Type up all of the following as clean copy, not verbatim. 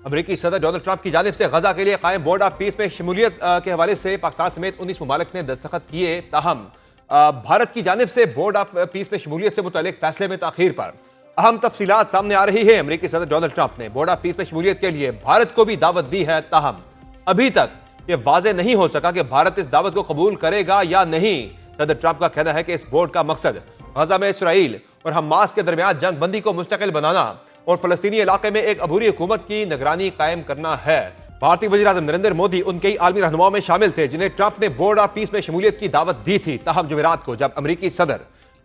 امریکی صدر Donald Trump کی جانب سے غزہ کے لیے قائم بورڈ آف پیس میں شمولیت کے حوالے سے پاکستان سمیت 19 ممالک نے دستخط کیے، تاہم بھارت کی جانب سے بورڈ آف پیس میں شمولیت سے متعلق فیصلے میں تاخیر پر اہم تفصیلات سامنے آ رہی ہیں۔ امریکی صدر ڈونلڈ ٹرمپ نے بورڈ آف پیس میں شمولیت کے لیے بھارت کو بھی دعوت دی ہے، تاہم ابھی تک یہ واضح نہیں ہو سکا کہ بھارت اس دعوت کو قبول کرے گا یا نہیں۔ صدر ٹرمپ کا کہنا ہے کہ اس بورڈ کا مقصد غزہ میں اسرائیل اور حماس کے درمیان جنگ بندی کو مستقل بنانا اور فلسطینی علاقے میں ایک عبوری حکومت کی نگرانی قائم کرنا ہے۔ بھارتی وزیر اعظم نریندر مودی ان کئی عالمی رہنماؤں میں شامل تھے جنہیں ٹرمپ نے بورڈ آف پیس میں شمولیت کی دعوت دی تھی، تاہم جمعرات کو جب امریکی صدر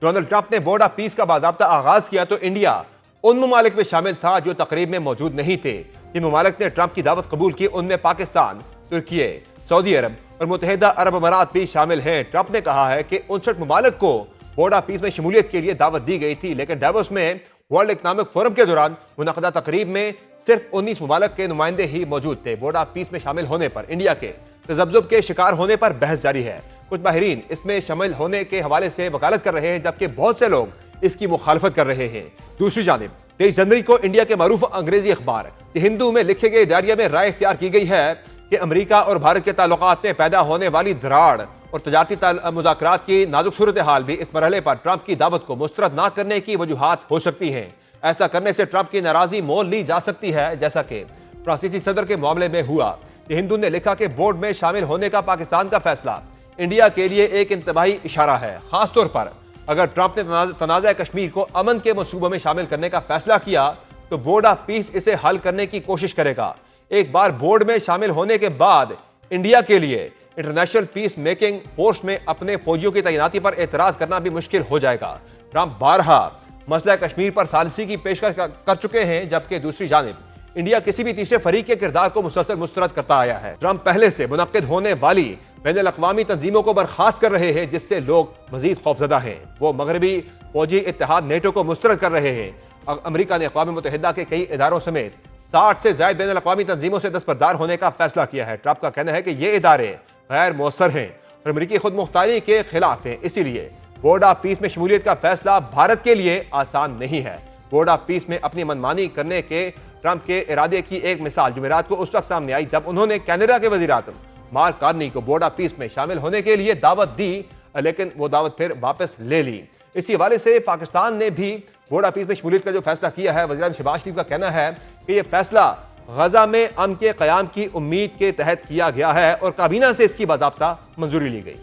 ڈونلڈ ٹرمپ نے بورڈ آف پیس کا باضابطہ آغاز کیا تو انڈیا ان ممالک میں شامل تھا جو تقریب میں موجود نہیں تھے۔ جن ممالک نے ٹرمپ کی دعوت قبول کی ان میں پاکستان، ترکی، سعودی عرب اور متحدہ عرب امارات بھی شامل ہیں۔ ٹرمپ نے کہا ہے کہ 59 ممالک کو بورڈ آف پیس میں شمولیت کے لیے دعوت دی گئی تھی، لیکن ڈیووس میں ورلڈ اکنامک فورم کے دوران منعقدہ تقریب میں صرف 19 ممالک کے نمائندے ہی موجود تھے۔ بورڈ آف پیس میں شامل ہونے پر انڈیا کے تذبذب کے شکار ہونے پر بحث جاری ہے۔ کچھ ماہرین اس میں شامل ہونے کے حوالے سے وکالت کر رہے ہیں، جبکہ بہت سے لوگ اس کی مخالفت کر رہے ہیں۔ دوسری جانب 23 جنوری کو انڈیا کے معروف انگریزی اخبار دی ہندو میں لکھے گئے اداریہ میں رائے اختیار کی گئی ہے کہ امریکہ اور بھارت کے تعلقات میں پیدا ہونے والی دراڑ اور تجارتی مذاکرات کی نازک صورتحال بھی اس مرحلے پر ٹرمپ کی دعوت کو مسترد نہ کرنے کی وجوہات ہو سکتی ہیں۔ ایسا کرنے سے ٹرمپ کی ناراضی مول لی جا سکتی ہے، جیسا کہ فرانسیسی صدر کے معاملے میں ہوا۔ دی ہندو نے لکھا کہ بورڈ میں شامل ہونے کا پاکستان کا فیصلہ انڈیا کے لیے ایک انتباہی اشارہ ہے، خاص طور پر اگر ٹرمپ نے تنازع کشمیر کو امن کے منصوبے میں شامل کرنے کا فیصلہ کیا تو بورڈ آف پیس اسے حل کرنے کی کوشش کرے گا۔ ایک بار بورڈ میں شامل ہونے کے بعد انڈیا کے لیے انٹرنیشنل پیس میکنگ فورس میں اپنے فوجیوں کی تعیناتی پر اعتراض کرنا بھی مشکل ہو جائے گا۔ ٹرمپ بارہا مسئلہ کشمیر پر ثالثی کی پیشکش کر چکے ہیں، جبکہ دوسری جانب انڈیا کسی بھی تیسرے فریق کے کردار کو مسلسل مسترد کرتا آیا ہے۔ ٹرمپ پہلے سے منعقد ہونے والی بین الاقوامی تنظیموں کو برخاست کر رہے ہیں، جس سے لوگ مزید خوفزدہ ہیں۔ وہ مغربی فوجی اتحاد نیٹو کو مسترد کر رہے ہیں۔ امریکہ نے اقوام متحدہ کے کئی اداروں سمیت 60 سے زائد بین الاقوامی تنظیموں سے دستبردار ہونے کا فیصلہ کیا ہے۔ ٹرمپ کا کہنا ہے کہ یہ ادارے غیر مؤثر ہیں اور امریکی خود مختاری کے خلاف ہیں، اسی لیے بورڈ آف پیس میں شمولیت کا فیصلہ بھارت کے لیے آسان نہیں ہے۔ بورڈ آف پیس میں اپنی منمانی کرنے کے ٹرمپ کے ارادے کی ایک مثال جمعرات کو اس وقت سامنے آئی جب انہوں نے کینیڈا کے وزیر اعظم مارک کارنی کو بورڈ آف پیس میں شامل ہونے کے لیے دعوت دی، لیکن وہ دعوت پھر واپس لے لی۔ اسی حوالے سے پاکستان نے بھی بورڈ آف پیس میں شمولیت کا جو فیصلہ کیا ہے، وزیر اعظم شہباز شریف کا کہنا ہے کہ یہ فیصلہ غزہ میں امن کے قیام کی امید کے تحت کیا گیا ہے اور کابینہ سے اس کی باضابطہ منظوری لی گئی۔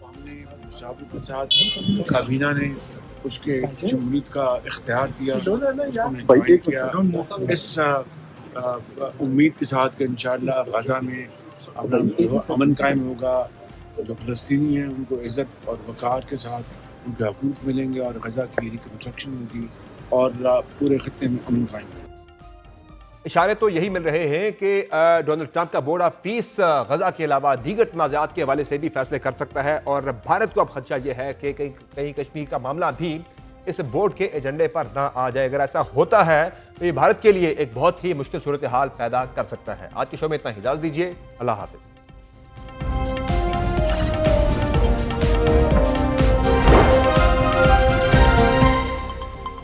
ہم نے مشاورت کے ساتھ کابینہ نے اس کے شمولیت کا اختیار دیا، اس امید کے ساتھ کہ انشاءاللہ غزہ میں امن قائم ہوگا، جو فلسطینی ہیں ان کو عزت اور وقار کے ساتھ ان کے حقوق ملیں گے اور غزہ کی ریکنسٹرکشن ہوگی اور پورے خطے میں امن قائم ہوگا۔ اشارے تو یہی مل رہے ہیں کہ ڈونلڈ ٹرمپ کا بورڈ آف پیس غزہ کے علاوہ دیگر تنازعات کے حوالے سے بھی فیصلے کر سکتا ہے، اور بھارت کو اب خدشہ یہ ہے کہ کہیں کشمیر کا معاملہ بھی اس بورڈ کے ایجنڈے پر نہ آ جائے۔ اگر ایسا ہوتا ہے تو یہ بھارت کے لیے ایک بہت ہی مشکل صورتحال پیدا کر سکتا ہے۔ آج کے شو میں اتنا ہی، اجازت دیجیے، اللہ حافظ۔